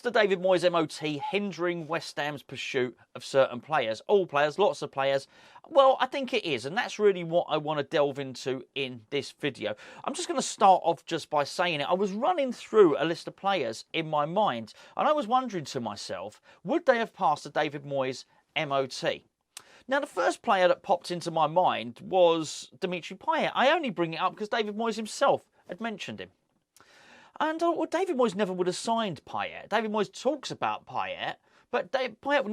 Mr. David Moyes MOT hindering West Ham's pursuit of certain players? All players, lots of players. Well, I think it is, and that's really what I want to delve into in this video. I'm just going to start off just by saying it. I was running through a list of players in my mind, and I was wondering to myself, would they have passed the David Moyes MOT? Now, the first player that popped into my mind was Dimitri Payet. I only bring it up because David Moyes himself had mentioned him. And well, David Moyes never would have signed Payet. David Moyes talks about Payet, but Payet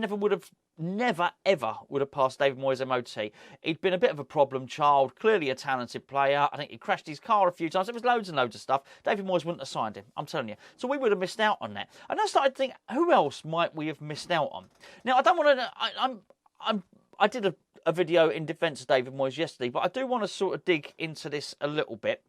never ever would have passed David Moyes MOT. He'd been a bit of a problem child, clearly a talented player. I think he crashed his car a few times. There was loads and loads of stuff. David Moyes wouldn't have signed him, I'm telling you. So we would have missed out on that. And I started to think, who else might we have missed out on? Now, I don't want to... I did a video in defence of David Moyes yesterday, but I do want to sort of dig into this a little bit,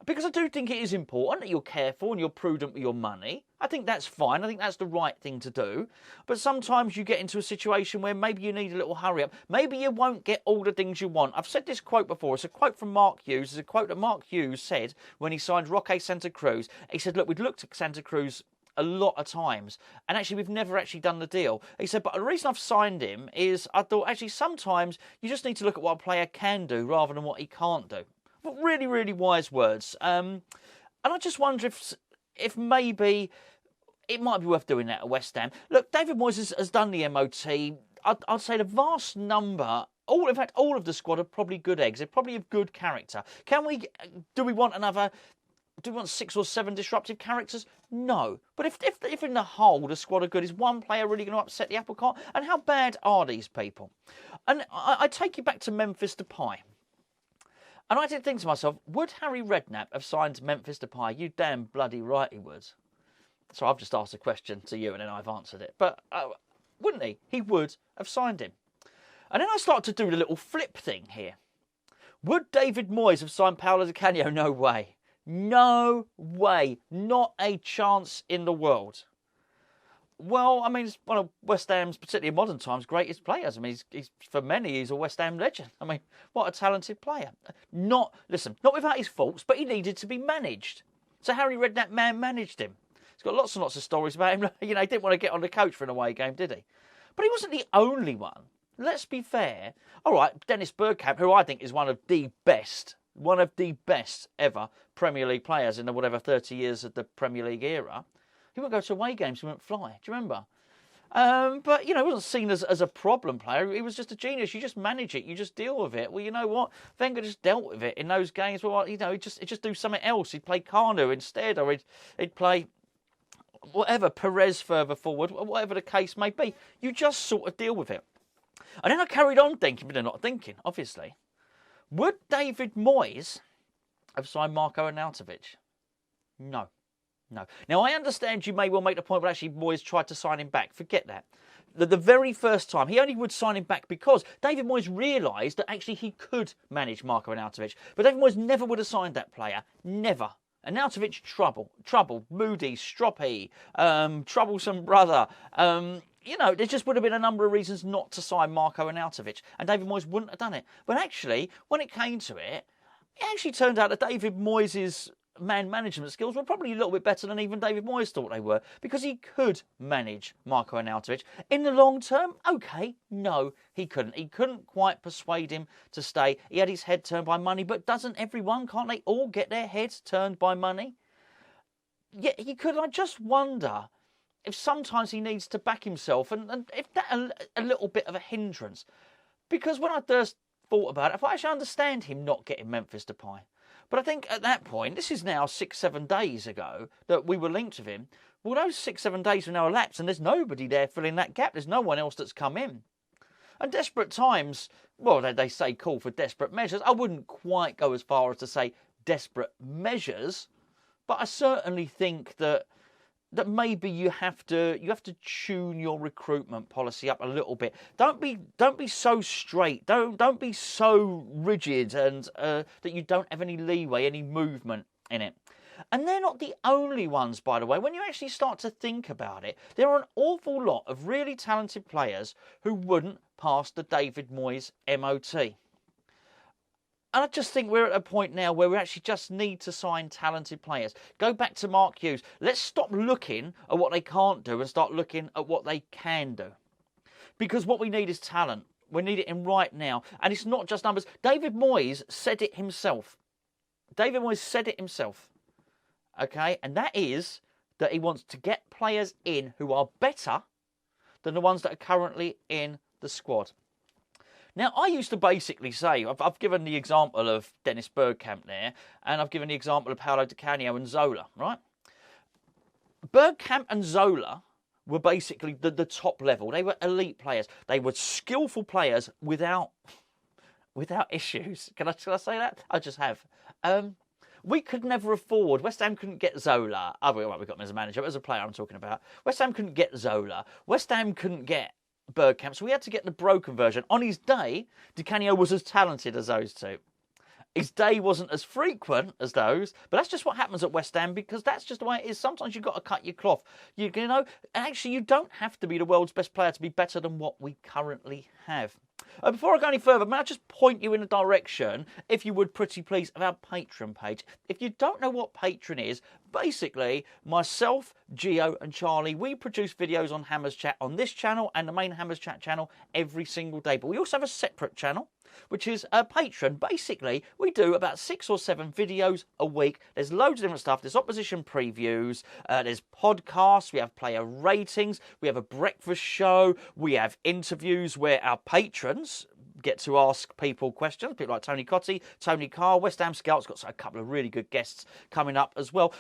because I do think it is important that you're careful and you're prudent with your money. I think that's fine. I think that's the right thing to do. But sometimes you get into a situation where maybe you need a little hurry up. Maybe you won't get all the things you want. I've said this quote before. It's a quote from Mark Hughes. It's a quote that Mark Hughes said when he signed Roque Santa Cruz. He said, look, we'd looked at Santa Cruz a lot of times, and actually we've never actually done the deal. He said, but the reason I've signed him is I thought actually sometimes you just need to look at what a player can do rather than what he can't do. But really, really wise words. And I just wonder if maybe it might be worth doing that at West Ham. Look, David Moyes has done the MOT. I'd say the vast number, in fact, all of the squad are probably good eggs. They're probably of good character. Do we want 6 or 7 disruptive characters? No. But if in the whole the squad are good, is one player really going to upset the apple cart? And how bad are these people? And I take you back to Memphis Depay. And I did think to myself, would Harry Redknapp have signed Memphis Depay? You damn bloody right he would. So I've just asked a question to you and then I've answered it. But wouldn't he? He would have signed him. And then I started to do the little flip thing here. Would David Moyes have signed Paolo Di Canio? No way. No way. Not a chance in the world. Well, I mean, he's one of West Ham's, particularly in modern times, greatest players. I mean, he's for many, he's a West Ham legend. I mean, what a talented player. Not without his faults, but he needed to be managed. So Harry Redknapp managed him. He's got lots and lots of stories about him. You know, he didn't want to get on the coach for an away game, did he? But he wasn't the only one. Let's be fair. All right, Dennis Bergkamp, who I think is one of the best ever Premier League players in the 30 years of the Premier League era. He wouldn't go to away games, he wouldn't fly. Do you remember? But, you know, he wasn't seen as a problem player. He was just a genius. You just manage it. You just deal with it. Well, you know what? Wenger just dealt with it in those games. Well, you know, he'd just do something else. He'd play Canio instead, or he'd play whatever, Perez further forward, whatever the case may be. You just sort of deal with it. And then I carried on thinking, but they're not thinking, obviously. Would David Moyes have signed Marko Arnautovic? No. No. Now, I understand you may well make the point, but actually Moyes tried to sign him back. Forget that. The very first time, he only would sign him back because David Moyes realised that actually he could manage Marko Arnautovic. But David Moyes never would have signed that player. Never. Arnautovic, trouble, moody, stroppy, troublesome brother. You know, there just would have been a number of reasons not to sign Marko Arnautovic. And David Moyes wouldn't have done it. But actually, when it came to it, it actually turned out that David Moyes' man management skills were probably a little bit better than even David Moyes thought they were, because he could manage Marko Arnautovic. In the long term, okay, no, he couldn't. He couldn't quite persuade him to stay. He had his head turned by money, but doesn't everyone, can't they all get their heads turned by money? Yeah, he could. I just wonder if sometimes he needs to back himself, and if that a little bit of a hindrance. Because when I first thought about it, I actually understand him not getting Memphis Depay. But I think at that point, this is now 6-7 days ago that we were linked with him. Well, those 6-7 days have now elapsed and there's nobody there filling that gap. There's no one else that's come in. And desperate times, well, they say call for desperate measures. I wouldn't quite go as far as to say desperate measures, but I certainly think that maybe you have to tune your recruitment policy up a little bit. Don't be so straight. Don't be so rigid and that you don't have any leeway, any movement in it. And they're not the only ones, by the way. When you actually start to think about it, there are an awful lot of really talented players who wouldn't pass the David Moyes MOT. I just think we're at a point now where we actually just need to sign talented players. Go back to Mark Hughes. Let's stop looking at what they can't do and start looking at what they can do. Because what we need is talent. We need it in right now. And it's not just numbers. David Moyes said it himself. David Moyes said it himself. Okay? And that is that he wants to get players in who are better than the ones that are currently in the squad. Now, I used to basically say, I've given the example of Dennis Bergkamp there, and I've given the example of Paulo Di Canio and Zola, right? Bergkamp and Zola were basically the top level. They were elite players. They were skillful players without issues. Can I say that? I just have. We could never afford, West Ham couldn't get Zola. Oh, well, we got him as a manager, but as a player I'm talking about. West Ham couldn't get Zola. West Ham couldn't get Bergkamp, so we had to get the broken version. On his day, Di Canio was as talented as those two. His day wasn't as frequent as those, but that's just what happens at West Ham, because that's just the way it is. Sometimes you've got to cut your cloth. You know, actually, you don't have to be the world's best player to be better than what we currently have. Before I go any further, may I just point you in a direction, if you would, pretty please, of our Patreon page. If you don't know what Patreon is, basically, myself, Gio and Charlie, we produce videos on Hammers Chat on this channel and the main Hammers Chat channel every single day. But we also have a separate channel, which is a Patreon. Basically, we do about 6 or 7 videos a week. There's loads of different stuff. There's opposition previews, there's podcasts, we have player ratings, we have a breakfast show, we have interviews where our patrons get to ask people questions. People like Tony Cottee, Tony Carr, West Ham Scouts got a couple of really good guests coming up as well.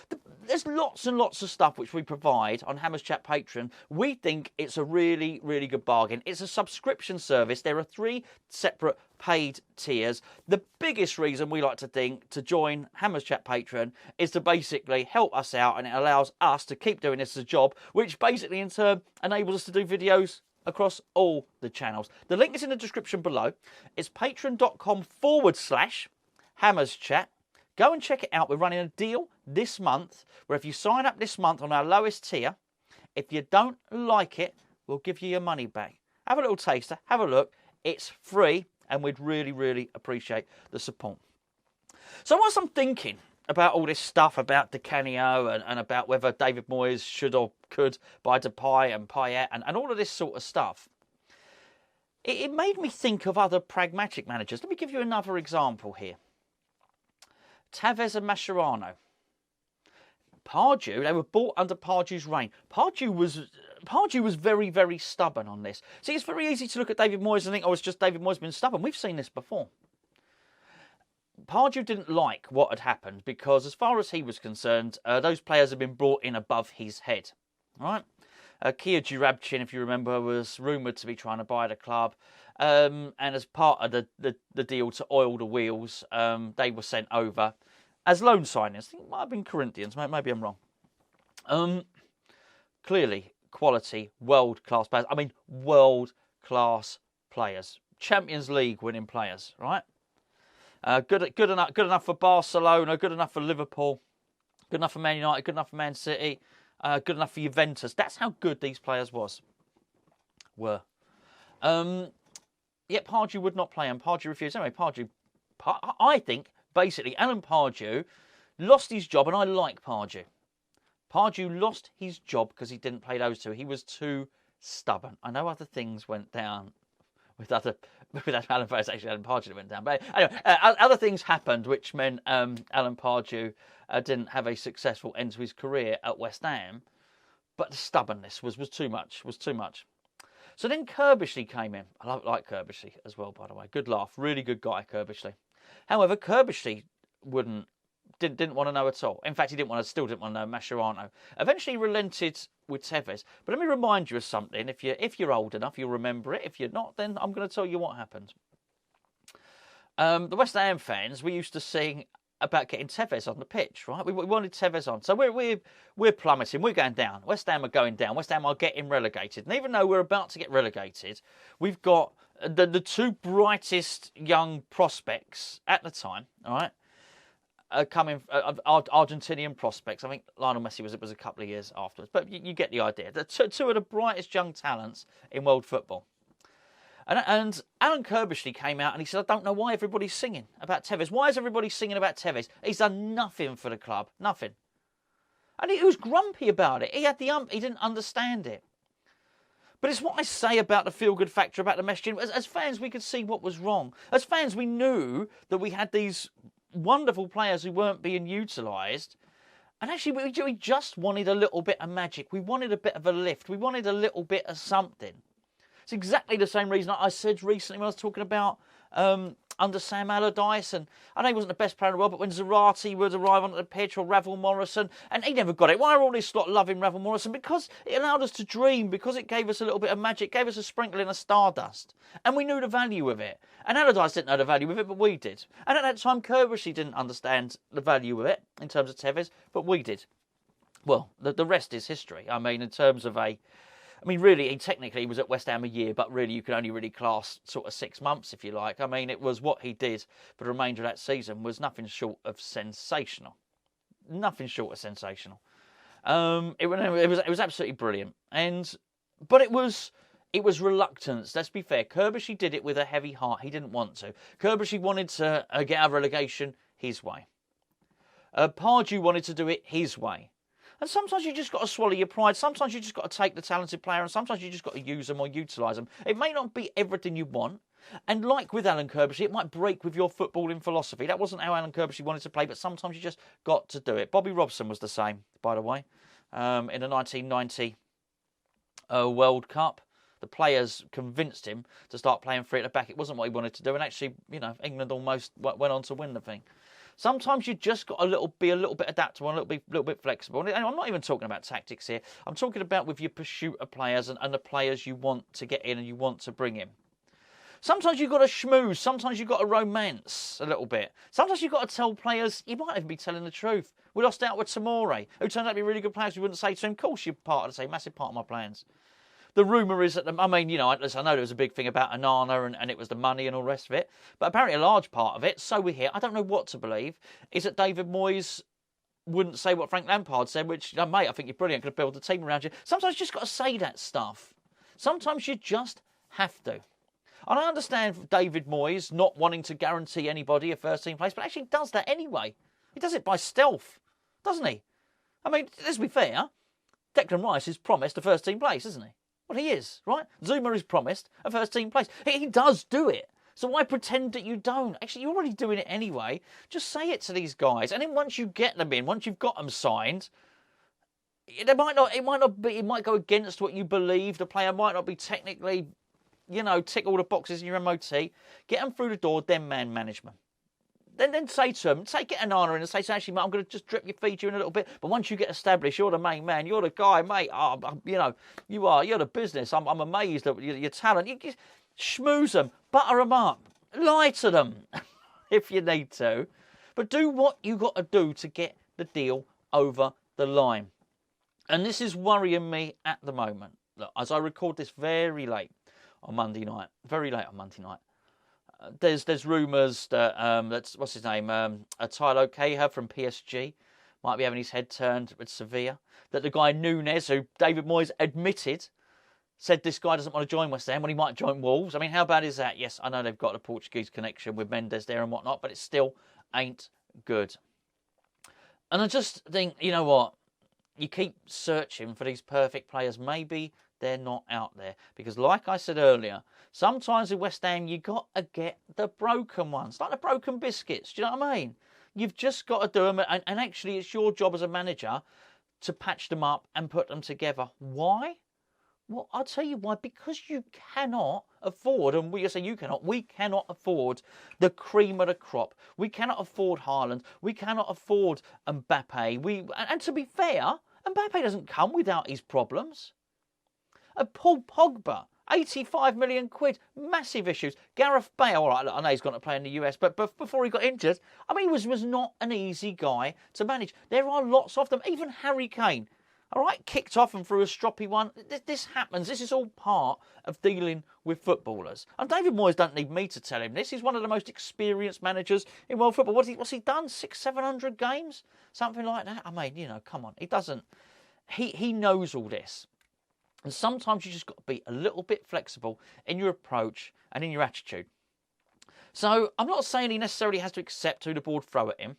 There's lots and lots of stuff which we provide on Hammers Chat Patreon. We think it's a really, really good bargain. It's a subscription service. There are 3 separate paid tiers. The biggest reason we like to think to join Hammers Chat Patreon is to basically help us out, and it allows us to keep doing this as a job, which basically in turn enables us to do videos across all the channels. The link is in the description below. It's patreon.com/Hammers Chat. Go and check it out. We're running a deal this month where if you sign up this month on our lowest tier, if you don't like it, we'll give you your money back. Have a little taster, have a look. It's free, and we'd really, really appreciate the support. So whilst I'm thinking about all this stuff about Di Canio and about whether David Moyes should or could buy Depay and Payet and all of this sort of stuff, it made me think of other pragmatic managers. Let me give you another example here. Tevez and Mascherano. Pardew, they were bought under Pardew's reign. Pardew was very, very stubborn on this. See, it's very easy to look at David Moyes and think, oh, it's just David Moyes being stubborn. We've seen this before. Pardew didn't like what had happened because, as far as he was concerned, those players had been brought in above his head. Right? Kia Jurabchin, if you remember, was rumoured to be trying to buy the club. And as part of the deal to oil the wheels, they were sent over as loan signings. I think it might have been Corinthians. Maybe I'm wrong. Clearly, quality, world-class players. I mean, world-class players. Champions League winning players, right? Good enough for Barcelona, good enough for Liverpool, good enough for Man United, good enough for Man City, good enough for Juventus. That's how good these players were. Yet Pardew would not play, and Pardew refused. Anyway, I think, basically, Alan Pardew lost his job, and I like Pardew. Pardew lost his job because he didn't play those two. He was too stubborn. I know other things went down with Alan Pardew. Actually, Alan Pardew went down. But anyway, other things happened which meant Alan Pardew didn't have a successful end to his career at West Ham. But the stubbornness was too much. So then Kerbishley came in. I like Kerbishley as well, by the way. Good laugh. Really good guy, Kerbishley. However, Kerbishley didn't want to know at all. In fact, still didn't want to know Mascherano. Eventually relented with Tevez. But let me remind you of something. If you're old enough, you'll remember it. If you're not, then I'm going to tell you what happened. The West Ham fans, we used to sing about getting Tevez on the pitch, right? We wanted Tevez on. So we're plummeting. We're going down. West Ham are going down. West Ham are getting relegated. And even though we're about to get relegated, we've got the 2 brightest young prospects at the time, all right? Coming Argentinian prospects. I think Lionel Messi was a couple of years afterwards, but you get the idea. The two of the brightest young talents in world football. And Alan Kirbishley came out and he said, I don't know why everybody's singing about Tevez. Why is everybody singing about Tevez? He's done nothing for the club. Nothing. And he was grumpy about it. He had the he didn't understand it. But it's what I say about the feel-good factor, about the messaging. As fans, we could see what was wrong. As fans, we knew that we had these wonderful players who weren't being utilised. And actually, we just wanted a little bit of magic. We wanted a bit of a lift. We wanted a little bit of something. It's exactly the same reason I said recently when I was talking about under Sam Allardyce, and I know he wasn't the best player in the world, but when Zarate would arrive onto the pitch, or Ravel Morrison, and he never got it. Why are all this lot loving Ravel Morrison? Because it allowed us to dream, because it gave us a little bit of magic, gave us a sprinkling of stardust, and we knew the value of it. And Allardyce didn't know the value of it, but we did. And at that time, Kirbishley didn't understand the value of it in terms of Tevez, but we did. Well, the rest is history. I mean, in terms of really, he was at West Ham a year, but really you can only really class sort of 6 months, if you like. I mean, it was what he did for the remainder of that season was nothing short of sensational. Nothing short of sensational. It was absolutely brilliant. But it was reluctance. Let's be fair. Kirbishley did it with a heavy heart. He didn't want to. Kirbishley wanted to get out of relegation his way. Pardew wanted to do it his way. And sometimes you just got to swallow your pride. Sometimes you just got to take the talented player, and sometimes you just got to use them or utilise them. It may not be everything you want. And like with Alan Kirbishley, it might break with your footballing philosophy. That wasn't how Alan Kirbishley wanted to play, but sometimes you just got to do it. Bobby Robson was the same, by the way. In the 1990 World Cup, the players convinced him to start playing free at the back. It wasn't what he wanted to do, and actually, England almost went on to win the thing. Sometimes you just got to be a little bit adaptable, and a little bit flexible. And I'm not even talking about tactics here. I'm talking about with your pursuit of players and the players you want to get in and you want to bring in. Sometimes you've got to schmooze. Sometimes you've got to romance a little bit. Sometimes you've got to tell players, you might even be telling the truth. We lost out with Tamore, who turned out to be really good players. We wouldn't say to him, of course you're part of the same, massive part of my plans. The rumour is that, I know there was a big thing about Onana and it was the money and all the rest of it. But apparently a large part of it, so we hear, I don't know what to believe, is that David Moyes wouldn't say what Frank Lampard said, which, mate, I think you're brilliant, could build a team around you. Sometimes you just got to say that stuff. Sometimes you just have to. And I understand David Moyes not wanting to guarantee anybody a first-team place, but actually he does that anyway. He does it by stealth, doesn't he? I mean, let's be fair, Declan Rice is promised a first-team place, isn't he? Well, he is, right? Zuma is promised a first-team place. He does do it. So why pretend that you don't? Actually, you're already doing it anyway. Just say it to these guys. And then once you get them in, once you've got them signed, it might go against what you believe. The player might not be technically, tick all the boxes in your MOT. Get them through the door, then man management. Then say to them, get an honor in and say, actually, mate, I'm going to just feed you in a little bit. But once you get established, you're the main man. You're the guy, mate. You're the business. I'm amazed at your talent. You just schmooze them, butter them up, lie to them if you need to. But do what you got to do to get the deal over the line. And this is worrying me at the moment. Look, as I record this very late on Monday night, there's rumours that that's what's his name, Tylo Cahill from PSG might be having his head turned with Sevilla. That the guy Nunes, who David Moyes admitted, said this guy doesn't want to join West Ham when he might join Wolves. I mean, how bad is that? Yes, I know they've got a Portuguese connection with Mendes there and whatnot, but it still ain't good. And I just think, you know what? You keep searching for these perfect players. Maybe they're not out there. Because like I said earlier, sometimes with West Ham, you got to get the broken ones. Like the broken biscuits. Do you know what I mean? You've just got to do them. And actually, it's your job as a manager to patch them up and put them together. Why? Well, I'll tell you why. Because you cannot afford, and we cannot afford the cream of the crop. We cannot afford Haaland. We cannot afford Mbappe. And to be fair, Mbappe doesn't come without his problems. Paul Pogba, 85 million quid, massive issues. Gareth Bale, all right, I know he's gone to play in the US, but before he got injured, I mean, he was not an easy guy to manage. There are lots of them. Even Harry Kane, all right, kicked off and threw a stroppy one. This happens. This is all part of dealing with footballers. And David Moyes don't need me to tell him this. He's one of the most experienced managers in world football. What's he done? 600-700 games? Something like that? I mean, come on. He doesn't. He knows all this. And sometimes you just got to be a little bit flexible in your approach and in your attitude. So I'm not saying he necessarily has to accept who the board throw at him,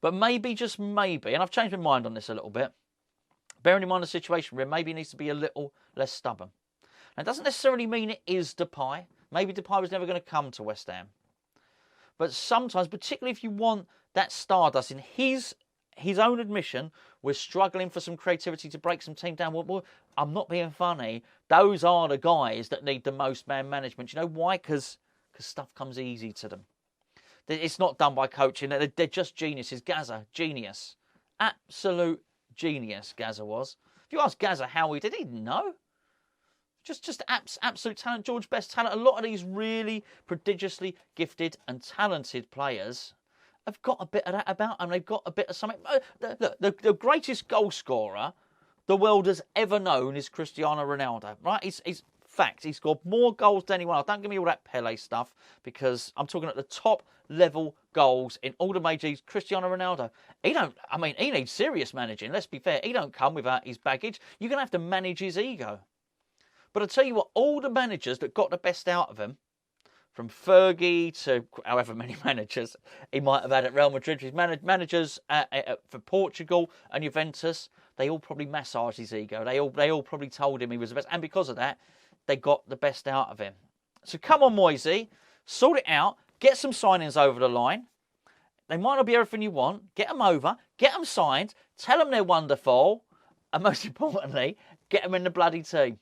but maybe, just maybe, and I've changed my mind on this a little bit, bearing in mind the situation where maybe he needs to be a little less stubborn. Now, it doesn't necessarily mean it is Depay. Maybe Depay was never going to come to West Ham. But sometimes, particularly if you want that stardust, in his own admission, we're struggling for some creativity to break some team down. Well, I'm not being funny. Those are the guys that need the most man management. You know why? Because stuff comes easy to them. It's not done by coaching. They're just geniuses. Gaza, genius. Absolute genius, Gaza was. If you ask Gaza how he did, he didn't know. Just absolute talent. George Best talent. A lot of these really prodigiously gifted and talented players have got a bit of that about them. They've got a bit of something. The greatest goal scorer the world has ever known is Cristiano Ronaldo, right? He's fact. He's scored more goals than anyone else. Don't give me all that Pele stuff, because I'm talking at the top level goals in all the major leagues. Cristiano Ronaldo. He needs serious managing. Let's be fair. He don't come without his baggage. You're going to have to manage his ego. But I tell you what, all the managers that got the best out of him, from Fergie to however many managers he might have had at Real Madrid, his managers for Portugal and Juventus, they all probably massaged his ego. They all probably told him he was the best. And because of that, they got the best out of him. So come on, Moyesy, sort it out. Get some signings over the line. They might not be everything you want. Get them over. Get them signed. Tell them they're wonderful. And most importantly, get them in the bloody team.